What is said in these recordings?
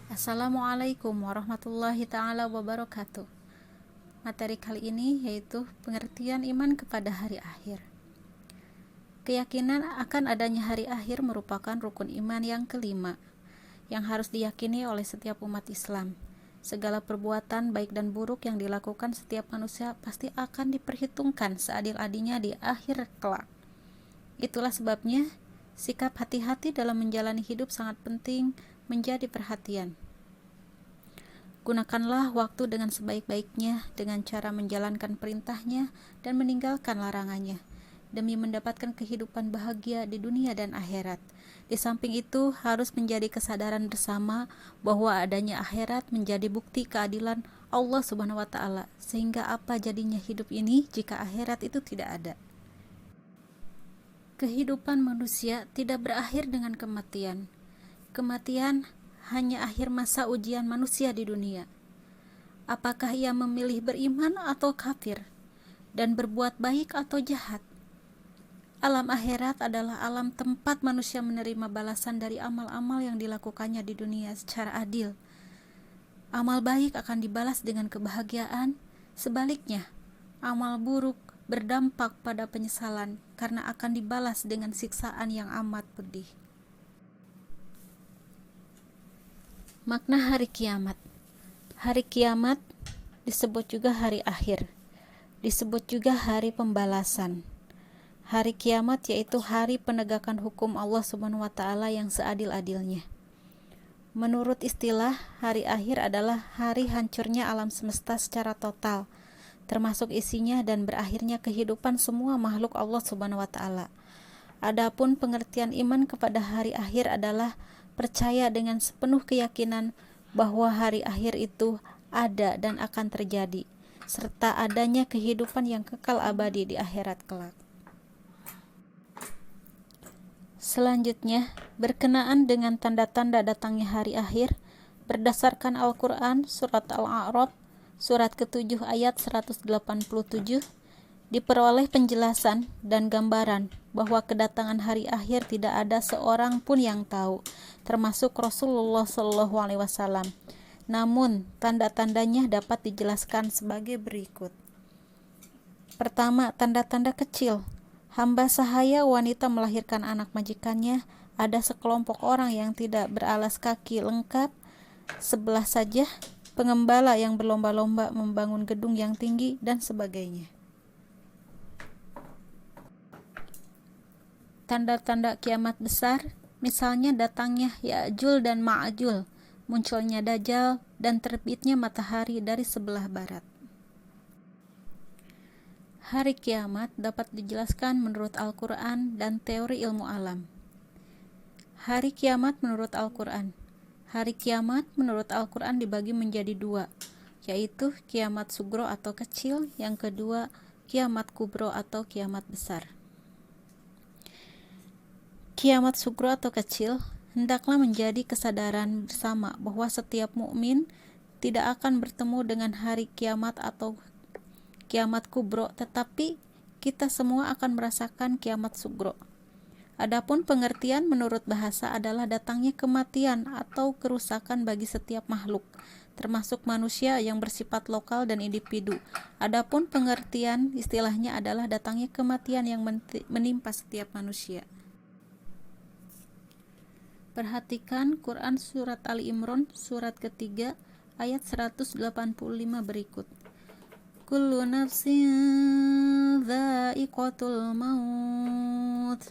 Assalamualaikum warahmatullahi ta'ala wabarakatuh. Materi kali ini yaitu pengertian iman kepada hari akhir. Keyakinan akan adanya hari akhir merupakan rukun iman yang kelima yang harus diyakini oleh setiap umat Islam. Segala perbuatan baik dan buruk yang dilakukan setiap manusia pasti akan diperhitungkan seadil-adilnya di akhir kelak. Itulah sebabnya sikap hati-hati dalam menjalani hidup sangat penting menjadi perhatian. Gunakanlah waktu dengan sebaik-baiknya dengan cara menjalankan perintahnya dan meninggalkan larangannya demi mendapatkan kehidupan bahagia di dunia dan akhirat. Di samping itu harus menjadi kesadaran bersama bahwa adanya akhirat menjadi bukti keadilan Allah Subhanahu wa taala, sehingga apa jadinya hidup ini jika akhirat itu tidak ada. Kehidupan manusia tidak berakhir dengan kematian. Kematian hanya akhir masa ujian manusia di dunia. Apakah ia memilih beriman atau kafir, dan berbuat baik atau jahat? Alam akhirat adalah alam tempat manusia menerima balasan dari amal-amal yang dilakukannya di dunia secara adil. Amal baik akan dibalas dengan kebahagiaan, sebaliknya, amal buruk berdampak pada penyesalan karena akan dibalas dengan siksaan yang amat pedih. Makna hari kiamat. Hari kiamat disebut juga hari akhir, disebut juga hari pembalasan. Hari kiamat yaitu hari penegakan hukum Allah Subhanahu wa taala yang seadil-adilnya. Menurut istilah, hari akhir adalah hari hancurnya alam semesta secara total, termasuk isinya dan berakhirnya kehidupan semua makhluk Allah Subhanahu wa taala. Adapun pengertian iman kepada hari akhir adalah percaya dengan sepenuh keyakinan bahwa hari akhir itu ada dan akan terjadi, serta adanya kehidupan yang kekal abadi di akhirat kelak. Selanjutnya, berkenaan dengan tanda-tanda datangnya hari akhir, berdasarkan Al-Quran, Surat Al-A'raf, Surat ke-7 ayat 187, diperoleh penjelasan dan gambaran bahwa kedatangan hari akhir tidak ada seorang pun yang tahu, termasuk Rasulullah SAW. Namun, tanda-tandanya dapat dijelaskan sebagai berikut. Pertama, tanda-tanda kecil. Hamba sahaya wanita melahirkan anak majikannya, ada sekelompok orang yang tidak beralas kaki lengkap, sebelah saja, pengembala yang berlomba-lomba membangun gedung yang tinggi, dan sebagainya. Tanda-tanda kiamat besar, misalnya datangnya Ya'jul dan Ma'jul, munculnya Dajjal, dan terbitnya matahari dari sebelah barat. Hari kiamat dapat dijelaskan menurut Al-Quran dan teori ilmu alam. Hari kiamat menurut Al-Quran. Hari kiamat menurut Al-Quran dibagi menjadi dua, yaitu kiamat sugro atau kecil, yang kedua kiamat kubro atau kiamat besar. Kiamat sugro atau kecil hendaklah menjadi kesadaran bersama bahwa setiap mukmin tidak akan bertemu dengan hari kiamat atau kiamat kubro, tetapi kita semua akan merasakan kiamat sugro. Adapun pengertian menurut bahasa adalah datangnya kematian atau kerusakan bagi setiap makhluk, termasuk manusia yang bersifat lokal dan individu. Adapun pengertian istilahnya adalah datangnya kematian yang menimpa setiap manusia. Perhatikan Quran Surat Ali Imran, surat ketiga, ayat 185 berikut. Kullu nafsin dha'iqatul maut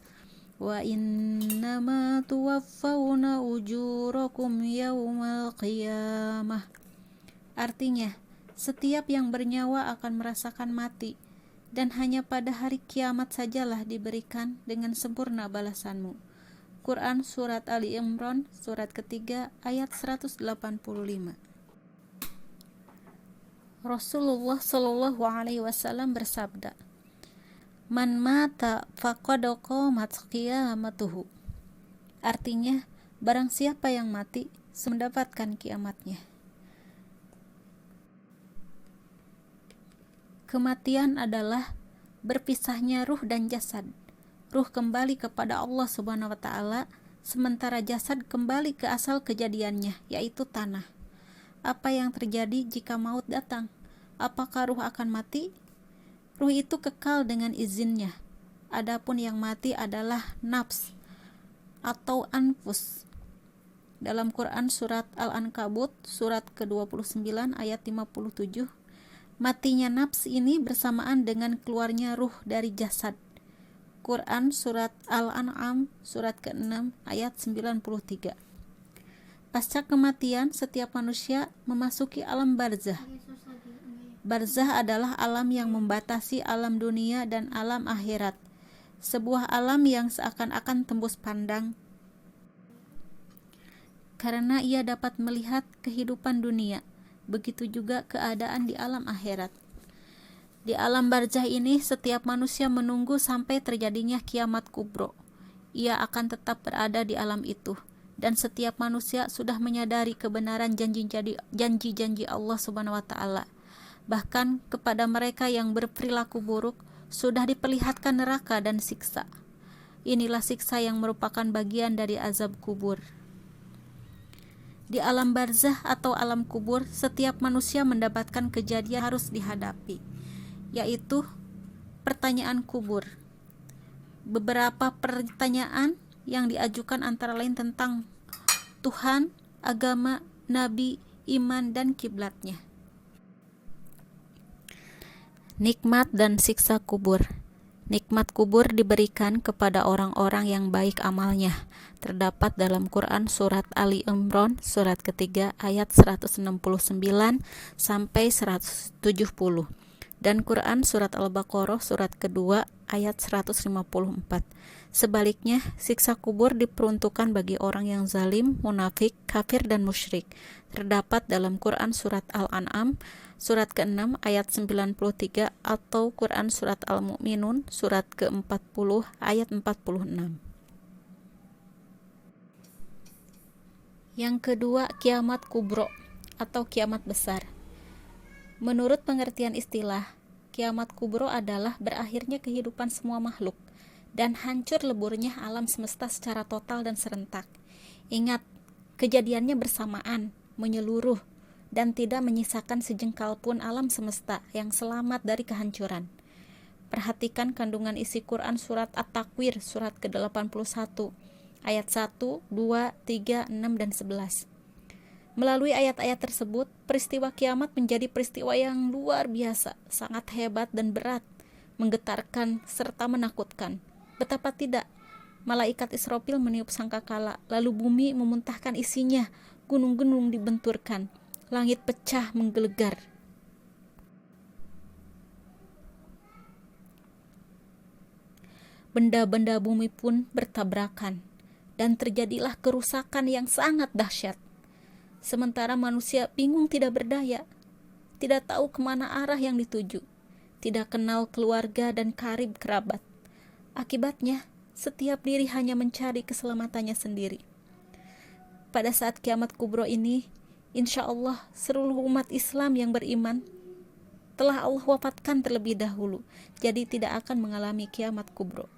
wa innama tuwaffawna ujurakum yawmal qiyamah. Artinya, setiap yang bernyawa akan merasakan mati, dan hanya pada hari kiamat sajalah diberikan dengan sempurna balasanmu. Quran Surat Ali Imran, surat ketiga, ayat 185. Rasulullah Shallallahu Alaihi Wasallam bersabda, "Man mata faqad qamat qiyamatuhu." Artinya, barang siapa yang mati, mendapatkan kiamatnya. Kematian adalah berpisahnya ruh dan jasad. Ruh kembali kepada Allah Subhanahu wa taala, sementara jasad kembali ke asal kejadiannya, yaitu tanah. Apa yang terjadi jika maut datang? Apakah ruh akan mati? Ruh itu kekal dengan izinnya. Adapun yang mati adalah nafs atau anfus. Dalam Quran surat Al-Ankabut surat ke-29 ayat 57, matinya nafs ini bersamaan dengan keluarnya ruh dari jasad. Quran surat Al-An'am surat ke-6 ayat 93. Pasca kematian, setiap manusia memasuki alam barzah. Barzah adalah alam yang membatasi alam dunia dan alam akhirat, sebuah alam yang seakan-akan tembus pandang karena ia dapat melihat kehidupan dunia. Begitu juga keadaan di alam akhirat. Di alam barzah ini, setiap manusia menunggu sampai terjadinya kiamat kubro. Ia akan tetap berada di alam itu, dan setiap manusia sudah menyadari kebenaran janji-janji Allah Subhanahu wa Ta'ala. Bahkan kepada mereka yang berperilaku buruk sudah diperlihatkan neraka dan siksa. Inilah siksa yang merupakan bagian dari azab kubur. Di alam barzah atau alam kubur, setiap manusia mendapatkan kejadian harus dihadapi, yaitu pertanyaan kubur. Beberapa pertanyaan yang diajukan antara lain tentang Tuhan, agama, nabi, iman, dan kiblatnya. Nikmat dan siksa kubur. Nikmat kubur diberikan kepada orang-orang yang baik amalnya. Terdapat dalam Quran surat Ali Imran surat ketiga ayat 169 sampai 170 dan Quran surat Al-Baqarah surat kedua ayat 154. Sebaliknya, siksa kubur diperuntukkan bagi orang yang zalim, munafik, kafir, dan musyrik. Terdapat dalam Quran surat Al-An'am surat ke-6 ayat 93 atau Quran surat Al-Mu'minun surat ke-40 ayat 46. Yang kedua, kiamat kubro atau kiamat besar. Menurut pengertian istilah, kiamat kubro adalah berakhirnya kehidupan semua makhluk dan hancur leburnya alam semesta secara total dan serentak. Ingat, kejadiannya bersamaan, menyeluruh, dan tidak menyisakan sejengkal pun alam semesta yang selamat dari kehancuran. Perhatikan kandungan isi Quran surat At-Takwir surat ke-81 ayat 1, 2, 3, 6, dan 11. Melalui ayat-ayat tersebut, peristiwa kiamat menjadi peristiwa yang luar biasa, sangat hebat dan berat, menggetarkan serta menakutkan. Betapa tidak, malaikat Israfil meniup sangkakala, lalu bumi memuntahkan isinya, gunung-gunung dibenturkan, langit pecah menggelegar. Benda-benda bumi pun bertabrakan, dan terjadilah kerusakan yang sangat dahsyat. Sementara manusia bingung tidak berdaya, tidak tahu kemana arah yang dituju, tidak kenal keluarga dan karib kerabat. Akibatnya, setiap diri hanya mencari keselamatannya sendiri. Pada saat kiamat kubro ini, insya Allah seluruh umat Islam yang beriman telah Allah wafatkan terlebih dahulu, jadi tidak akan mengalami kiamat kubro.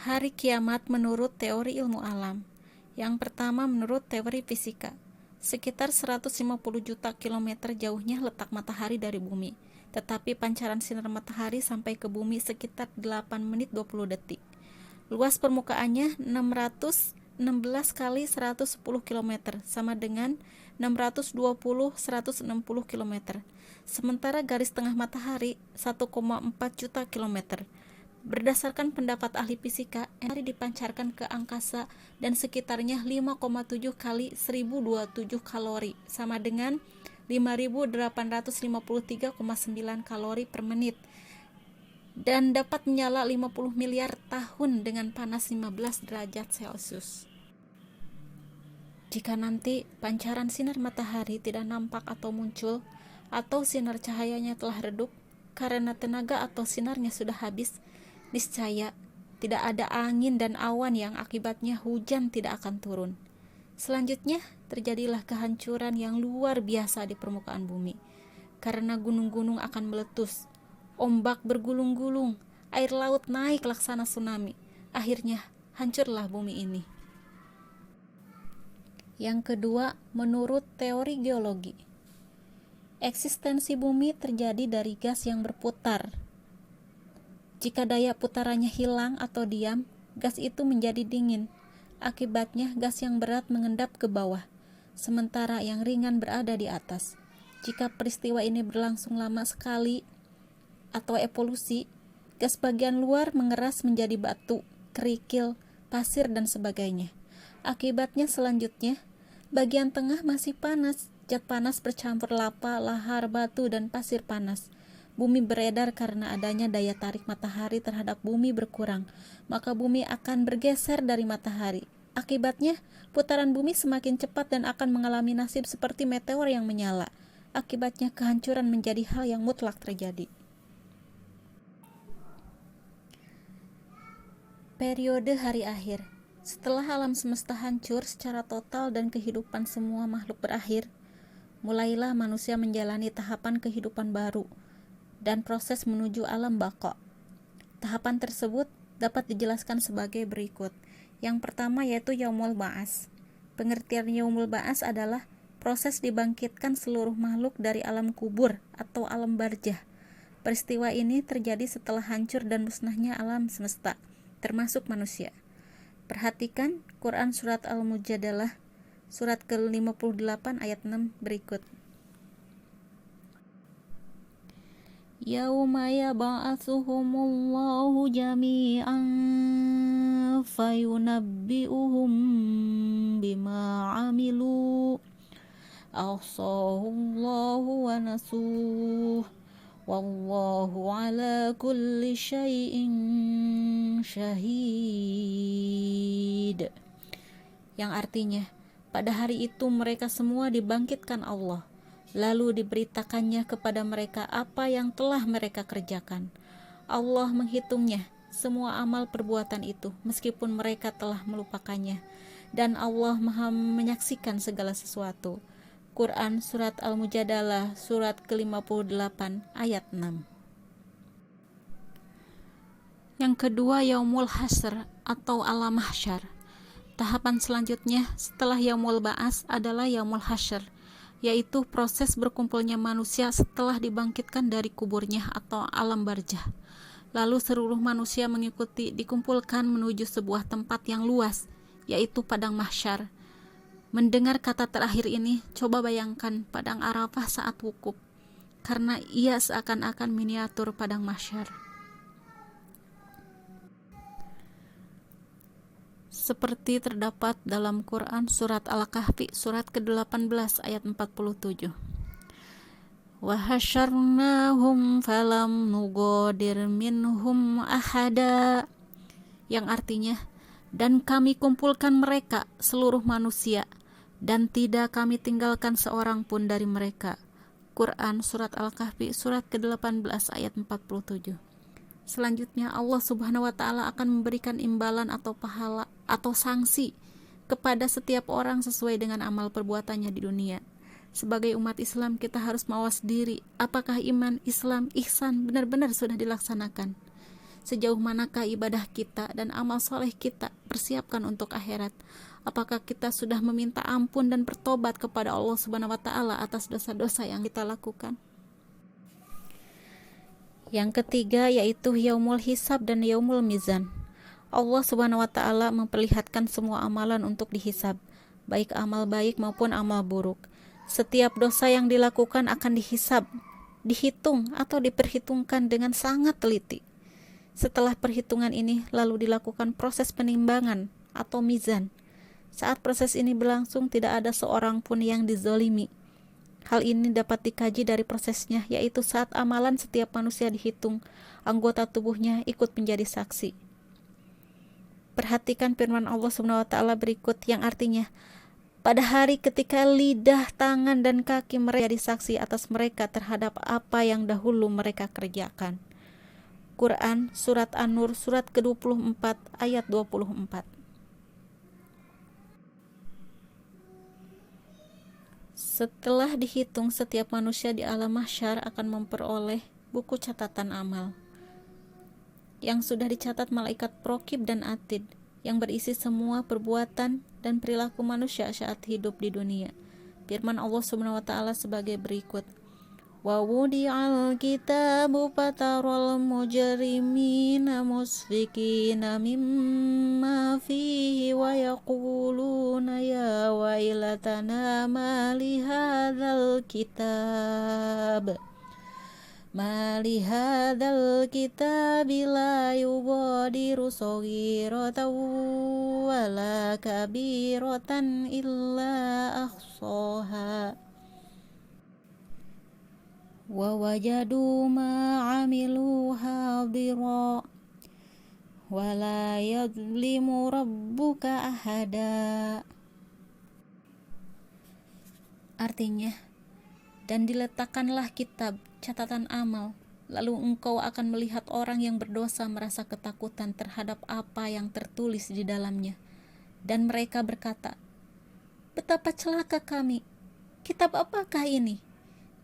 Hari kiamat menurut teori ilmu alam. Yang pertama menurut teori fisika. Sekitar 150 juta kilometer jauhnya letak matahari dari bumi, tetapi pancaran sinar matahari sampai ke bumi sekitar 8 menit 20 detik. Luas permukaannya 616 kali 110 km, sama dengan 620-160 km. Sementara garis tengah matahari 1,4 juta kilometer. Berdasarkan pendapat ahli fisika, energi dipancarkan ke angkasa dan sekitarnya 5,7 kali 1027 kalori, sama dengan 5.853,9 kalori per menit, dan dapat menyala 50 miliar tahun dengan panas 15 derajat Celcius. Jika nanti pancaran sinar matahari tidak nampak atau muncul, atau sinar cahayanya telah redup karena tenaga atau sinarnya sudah habis, niscaya tidak ada angin dan awan yang akibatnya hujan tidak akan turun. Selanjutnya, terjadilah kehancuran yang luar biasa di permukaan bumi, karena gunung-gunung akan meletus, ombak bergulung-gulung, air laut naik laksana tsunami, akhirnya hancurlah bumi ini. Yang kedua, menurut teori geologi, eksistensi bumi terjadi dari gas yang berputar. Jika daya putarannya hilang atau diam, gas itu menjadi dingin. Akibatnya, gas yang berat mengendap ke bawah, sementara yang ringan berada di atas. Jika peristiwa ini berlangsung lama sekali atau evolusi, gas bagian luar mengeras menjadi batu, kerikil, pasir, dan sebagainya. Akibatnya selanjutnya, bagian tengah masih panas. Zat panas bercampur lava, lahar, batu, dan pasir panas. Bumi beredar karena adanya daya tarik matahari terhadap bumi berkurang, maka bumi akan bergeser dari matahari. Akibatnya, putaran bumi semakin cepat dan akan mengalami nasib seperti meteor yang menyala. Akibatnya, kehancuran menjadi hal yang mutlak terjadi. Periode hari akhir. Setelah alam semesta hancur secara total dan kehidupan semua makhluk berakhir, mulailah manusia menjalani tahapan kehidupan baru dan proses menuju alam baqa. Tahapan tersebut dapat dijelaskan sebagai berikut. Yang pertama yaitu Yaumul Ba'ats. Pengertian Yaumul Ba'ats adalah proses dibangkitkan seluruh makhluk dari alam kubur atau alam barzah. Peristiwa ini terjadi setelah hancur dan musnahnya alam semesta, termasuk manusia. Perhatikan Quran Surat Al-Mujadalah, surat ke-58 ayat 6 berikut. Yauma yab'atsuhumullahu jami'an fayunabbi'uhum bima 'amilu ahsahullahu wa nasuh wallahu ala kulli syai'in syahid. Yang artinya, pada hari itu mereka semua dibangkitkan Allah, lalu diberitakannya kepada mereka apa yang telah mereka kerjakan. Allah menghitungnya, semua amal perbuatan itu, meskipun mereka telah melupakannya, dan Allah Maha menyaksikan segala sesuatu. Quran Surat Al-Mujadalah, surat ke-58 ayat 6. Yang kedua, Yaumul Hasyr atau Alam Mahsyar. Tahapan selanjutnya setelah Yaumul Ba'ats adalah Yaumul Hasyr, yaitu proses berkumpulnya manusia setelah dibangkitkan dari kuburnya atau alam barzah. Lalu seluruh manusia mengikuti dikumpulkan menuju sebuah tempat yang luas, yaitu padang mahsyar. Mendengar kata terakhir ini, coba bayangkan padang Arafah saat wukuf, karena ia seakan-akan miniatur padang mahsyar. Seperti terdapat dalam Quran Surat Al-Kahfi, surat ke-18 ayat 47. Wa hasyarnahum falam nugodir minhum ahada, yang artinya, dan kami kumpulkan mereka seluruh manusia, dan tidak kami tinggalkan seorang pun dari mereka. Quran Surat Al-Kahfi, surat ke-18 ayat 47. Selanjutnya Allah Subhanahu wa Ta'ala akan memberikan imbalan atau pahala atau sanksi kepada setiap orang sesuai dengan amal perbuatannya di dunia. Sebagai umat Islam, kita harus mawas diri, apakah iman, Islam, ihsan benar-benar sudah dilaksanakan. Sejauh manakah ibadah kita dan amal soleh kita persiapkan untuk akhirat. Apakah kita sudah meminta ampun dan bertobat kepada Allah Subhanahu wa Ta'ala atas dosa-dosa yang kita lakukan. Yang ketiga yaitu Yaumul Hisab dan Yaumul Mizan. Allah Subhanahu wa Ta'ala memperlihatkan semua amalan untuk dihisab, baik amal baik maupun amal buruk. Setiap dosa yang dilakukan akan dihisab, dihitung atau diperhitungkan dengan sangat teliti. Setelah perhitungan ini lalu dilakukan proses penimbangan atau mizan. Saat proses ini berlangsung, tidak ada seorang pun yang dizolimi. Hal ini dapat dikaji dari prosesnya, yaitu saat amalan setiap manusia dihitung, anggota tubuhnya ikut menjadi saksi. Perhatikan firman Allah SWT berikut yang artinya, pada hari ketika lidah, tangan, dan kaki mereka jadi saksi atas mereka terhadap apa yang dahulu mereka kerjakan. Quran Surat An-Nur, surat ke-24 ayat 24. Setelah dihitung, setiap manusia di alam mahsyar akan memperoleh buku catatan amal. yang sudah dicatat malaikat Raqib dan Atid, yang berisi semua perbuatan dan perilaku manusia saat hidup di dunia. Firman Allah Subhanahu wa taala sebagai berikut. Wa wudi'al kitabu fataral mujrimina musfikina mimma fihi wa yaquluna ya wailatana ma li hadzal kitab la yubadiru saghiratan wala kabiratan illa ahsaha wa wajadu ma amilu hadira wa la yadhlimu rabbuka ahada. Artinya, dan diletakkanlah kitab catatan amal, lalu engkau akan melihat orang yang berdosa merasa ketakutan terhadap apa yang tertulis di dalamnya, dan mereka berkata, betapa celaka kami, kitab apakah ini?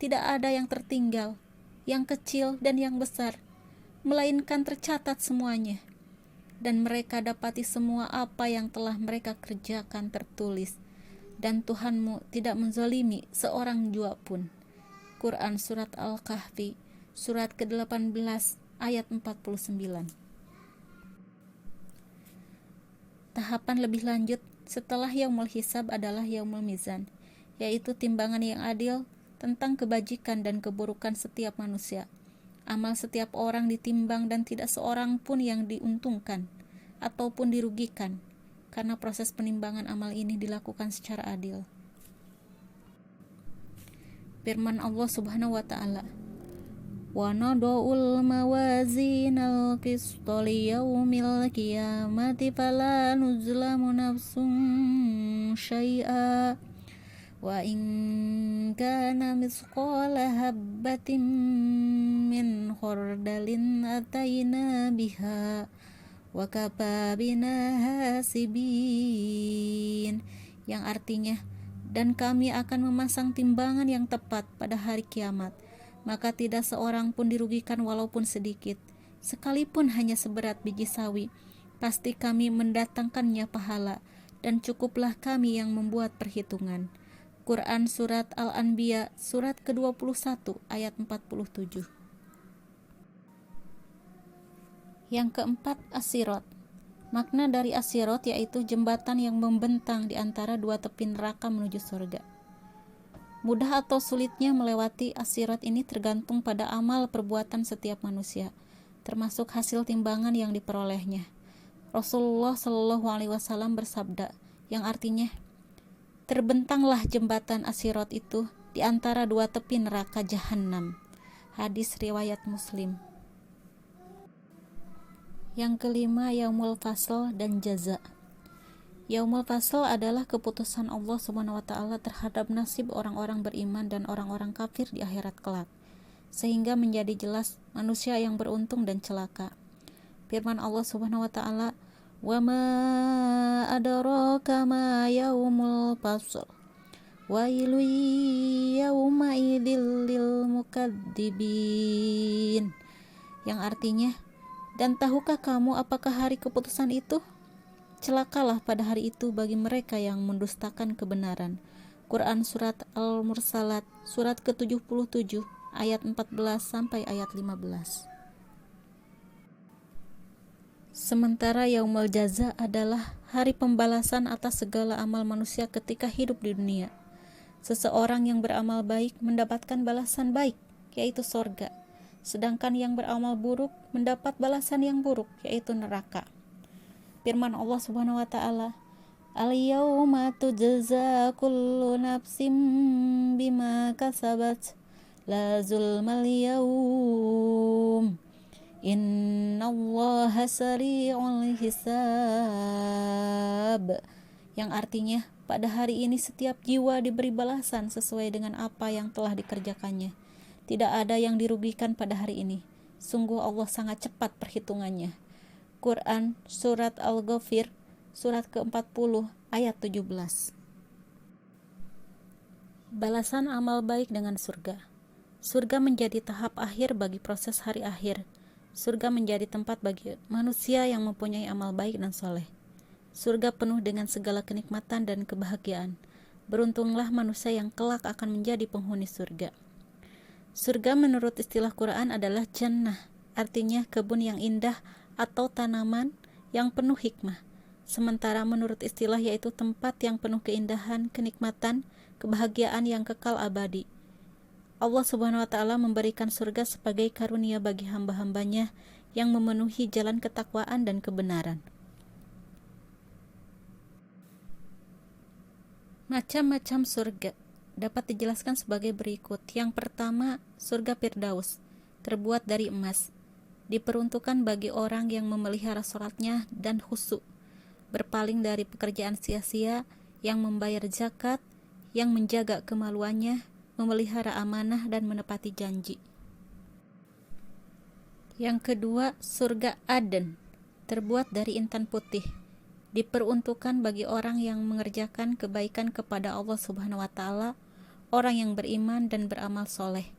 Tidak ada yang tertinggal, yang kecil dan yang besar, melainkan tercatat semuanya. Dan mereka dapati semua apa yang telah mereka kerjakan tertulis, dan Tuhanmu tidak menzalimi seorang jua pun. Quran Surat Al-Kahfi, surat ke-18, ayat 49. Tahapan lebih lanjut setelah Yaumul Hisab adalah Yaumul Mizan, yaitu timbangan yang adil tentang kebajikan dan keburukan setiap manusia. Amal setiap orang ditimbang dan tidak seorang pun yang diuntungkan ataupun dirugikan, karena proses penimbangan amal ini dilakukan secara adil. Firman Allah Subhanahu wa taala, wa nada'ul mawazinal qista liyaumil qiyamati fala nuzlamu nafsun syai'a wa in kana misqala habbatin min khardalin ataina biha wa kafa bina hasibin, yang artinya, dan kami akan memasang timbangan yang tepat pada hari kiamat, maka tidak seorang pun dirugikan walaupun sedikit, sekalipun hanya seberat biji sawi, pasti kami mendatangkannya pahala, dan cukuplah kami yang membuat perhitungan. Quran Surat Al-Anbiya, surat ke-21, ayat 47. Yang keempat, as-sirat. Makna dari as-sirat yaitu jembatan yang membentang di antara dua tepi neraka menuju surga. Mudah atau sulitnya melewati as-sirat ini tergantung pada amal perbuatan setiap manusia, termasuk hasil timbangan yang diperolehnya. Rasulullah Shallallahu Alaihi Wasallam bersabda, yang artinya, terbentanglah jembatan as-sirat itu di antara dua tepi neraka Jahannam. Hadis riwayat Muslim. Yang kelima, Yaumul Fasl dan Jaza. Yaumul Fasl adalah keputusan Allah Subhanahu wa taala terhadap nasib orang-orang beriman dan orang-orang kafir di akhirat kelak, sehingga menjadi jelas manusia yang beruntung dan celaka. Firman Allah Subhanahu wa taala, "Wa ma adraka ma yaumul fasl. Wailu yauma idzil lil mukadzibin." Yang artinya, dan tahukah kamu apakah hari keputusan itu? Celakalah pada hari itu bagi mereka yang mendustakan kebenaran. Quran Surat Al-Mursalat, surat ke-77, ayat 14 sampai ayat 15. Sementara Yaumul Jaza adalah hari pembalasan atas segala amal manusia ketika hidup di dunia. Seseorang yang beramal baik mendapatkan balasan baik, yaitu sorga. Sedangkan yang beramal buruk mendapat balasan yang buruk, yaitu neraka. Firman Allah Subhanahu wa taala, "Al-yauma tujza kullu nafsin bima kasabat, la zulmal yaum. Innallaha sari'ul hisab." Yang artinya, pada hari ini setiap jiwa diberi balasan sesuai dengan apa yang telah dikerjakannya. Tidak ada yang dirugikan pada hari ini. Sungguh Allah sangat cepat perhitungannya. Quran Surat Al-Ghafir, surat ke-40, ayat 17. Balasan amal baik dengan surga. Surga menjadi tahap akhir bagi proses hari akhir, Surga menjadi tempat bagi manusia yang mempunyai amal baik dan soleh. Surga penuh dengan segala kenikmatan dan kebahagiaan. Beruntunglah manusia yang kelak akan menjadi penghuni surga. Surga menurut istilah Quran adalah jannah, artinya kebun yang indah atau tanaman yang penuh hikmah. Sementara menurut istilah yaitu tempat yang penuh keindahan, kenikmatan, kebahagiaan yang kekal abadi. Allah Subhanahu wa Ta'ala memberikan surga sebagai karunia bagi hamba-hambanya yang memenuhi jalan ketakwaan dan kebenaran. Macam-macam surga dapat dijelaskan sebagai berikut. Yang pertama, surga Firdaus, terbuat dari emas, diperuntukkan bagi orang yang memelihara sholatnya dan khusyuk, berpaling dari pekerjaan sia-sia, yang membayar zakat, yang menjaga kemaluannya, memelihara amanah dan menepati janji. Yang kedua, surga Aden, terbuat dari intan putih, diperuntukkan bagi orang yang mengerjakan kebaikan kepada Allah Subhanahu wa Ta'ala, orang yang beriman dan beramal soleh,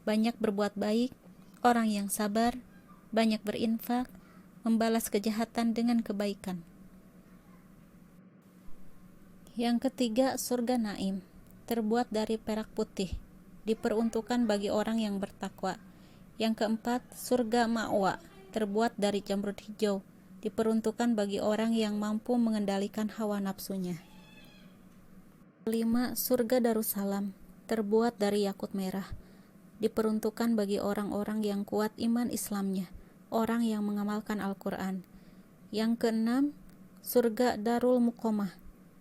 banyak berbuat baik, orang yang sabar, banyak berinfak, membalas kejahatan dengan kebaikan. Yang ketiga, surga Naim, terbuat dari perak putih, diperuntukkan bagi orang yang bertakwa. Yang keempat, surga Ma'wa, terbuat dari jamrud hijau, diperuntukkan bagi orang yang mampu mengendalikan hawa nafsunya. Kelima, surga Darussalam, terbuat dari yakut merah, diperuntukkan bagi orang-orang yang kuat iman Islamnya, orang yang mengamalkan Al-Quran. Yang keenam, surga Darul Muqamah,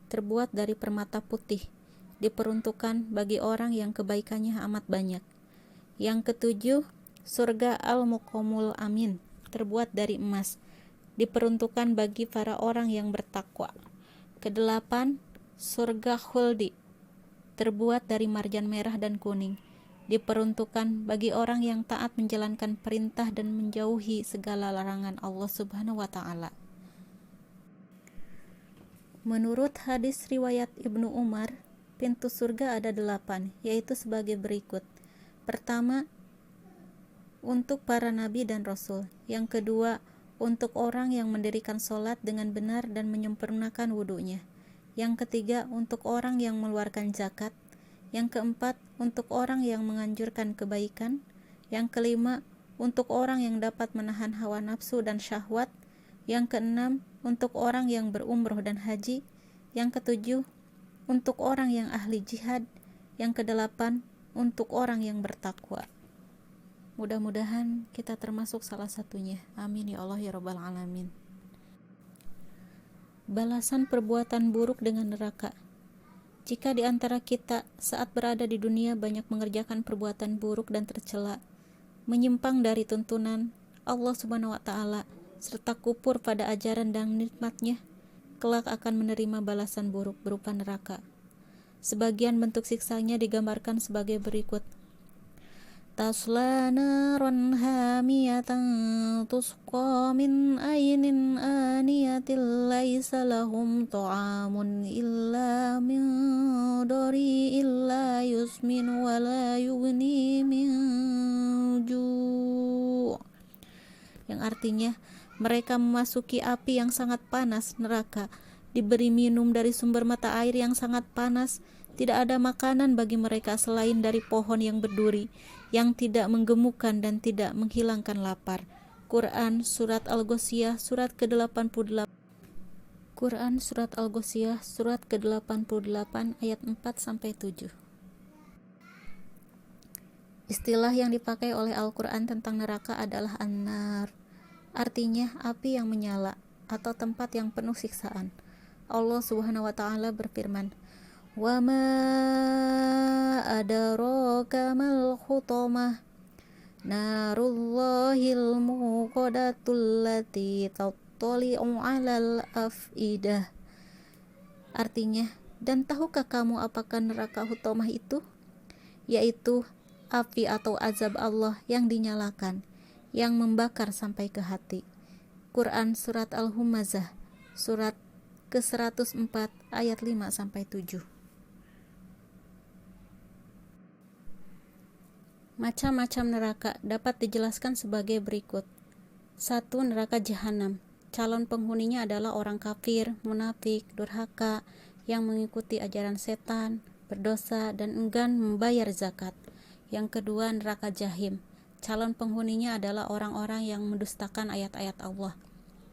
terbuat dari permata putih, diperuntukkan bagi orang yang kebaikannya amat banyak. Yang ketujuh, surga Al-Muqamul Amin, terbuat dari emas, diperuntukkan bagi para orang yang bertakwa. Kedelapan, surga Khuldi, terbuat dari marjan merah dan kuning, diperuntukkan bagi orang yang taat menjalankan perintah dan menjauhi segala larangan Allah Subhanahu wa Ta'ala. Menurut hadis riwayat Ibnu Umar, pintu surga ada 8, yaitu sebagai berikut. Pertama, untuk para nabi dan rasul. Yang kedua, untuk orang yang mendirikan sholat dengan benar dan menyempurnakan wudunya. Yang ketiga, untuk orang yang mengeluarkan zakat. Yang keempat, untuk orang yang menganjurkan kebaikan. Yang kelima, untuk orang yang dapat menahan hawa nafsu dan syahwat. Yang keenam, untuk orang yang berumroh dan haji. Yang ketujuh, untuk orang yang ahli jihad. Yang kedelapan, untuk orang yang bertakwa. Mudah-mudahan kita termasuk salah satunya. Amin ya Allah ya Rabbal Alamin. Balasan perbuatan buruk dengan neraka. Jika di antara kita saat berada di dunia banyak mengerjakan perbuatan buruk dan tercela, menyimpang dari tuntunan Allah Subhanahu wa Ta'ala, serta kufur pada ajaran dan nikmatnya, kelak akan menerima balasan buruk berupa neraka. Sebagian bentuk siksanya digambarkan sebagai berikut. Tasla naran hamiyatan tusqa min aynin aniyatin laisa lahum ta'amun illa min dari illa yusmin wa la yughni min ju', yang artinya mereka memasuki api yang sangat panas, neraka, diberi minum dari sumber mata air yang sangat panas. Tidak ada makanan bagi mereka selain dari pohon yang berduri, yang tidak menggemukkan dan tidak menghilangkan lapar. Quran Surat Al-Ghasyiyah surat ke-88. Quran Surat Al-Ghasyiyah surat ke-88 ayat 4-7. Istilah yang dipakai oleh Al-Quran tentang neraka adalah an-nar, artinya api yang menyala atau tempat yang penuh siksaan. Allah Subhanahu wa Ta'ala berfirman, "Wa ma adraka mal khutamah narullahil muqadatul lati tattali'u 'alal afidah." Artinya, dan tahukah kamu apakah neraka hutamah itu? Yaitu api atau azab Allah yang dinyalakan, yang membakar sampai ke hati. Quran Surat Al-Humazah surat ke-104 ayat 5-7. Macam-macam neraka dapat dijelaskan sebagai berikut. 1. Neraka jahanam. Calon penghuninya adalah orang kafir, munafik, durhaka, yang mengikuti ajaran setan, berdosa, dan enggan membayar zakat. Yang kedua, neraka jahim. Calon penghuninya adalah orang-orang yang mendustakan ayat-ayat Allah,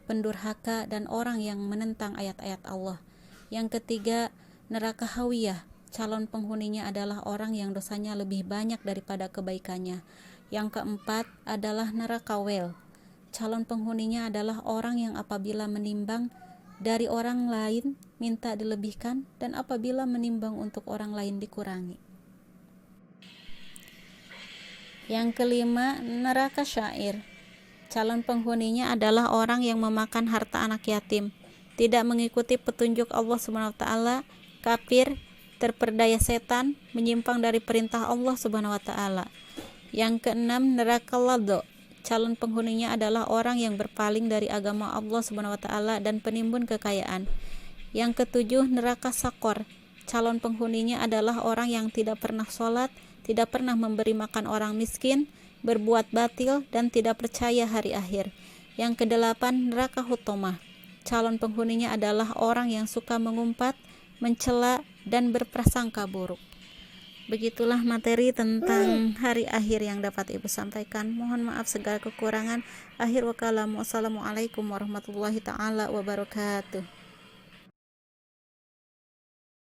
pendurhaka, dan orang yang menentang ayat-ayat Allah. Yang ketiga, neraka hawiyah. Calon penghuninya adalah orang yang dosanya lebih banyak daripada kebaikannya. Yang keempat adalah neraka wel. Calon penghuninya adalah orang yang apabila menimbang dari orang lain minta dilebihkan, dan apabila menimbang untuk orang lain dikurangi. Yang kelima, neraka syair. Calon penghuninya adalah orang yang memakan harta anak yatim, tidak mengikuti petunjuk Allah SWT, kafir, terperdaya setan, menyimpang dari perintah Allah SWT. Yang keenam, neraka lado. Calon penghuninya adalah orang yang berpaling dari agama Allah SWT dan penimbun kekayaan. Yang ketujuh, neraka sakor. Calon penghuninya adalah orang yang tidak pernah sholat, tidak pernah memberi makan orang miskin, berbuat batil, dan tidak percaya hari akhir. Yang kedelapan, neraka hutomah. Calon penghuninya adalah orang yang suka mengumpat, mencela, dan berprasangka buruk. Begitulah materi tentang hari akhir yang dapat Ibu sampaikan. Mohon maaf segala kekurangan. Akhir wa kalam. Wassalamualaikum warahmatullahi ta'ala wabarakatuh.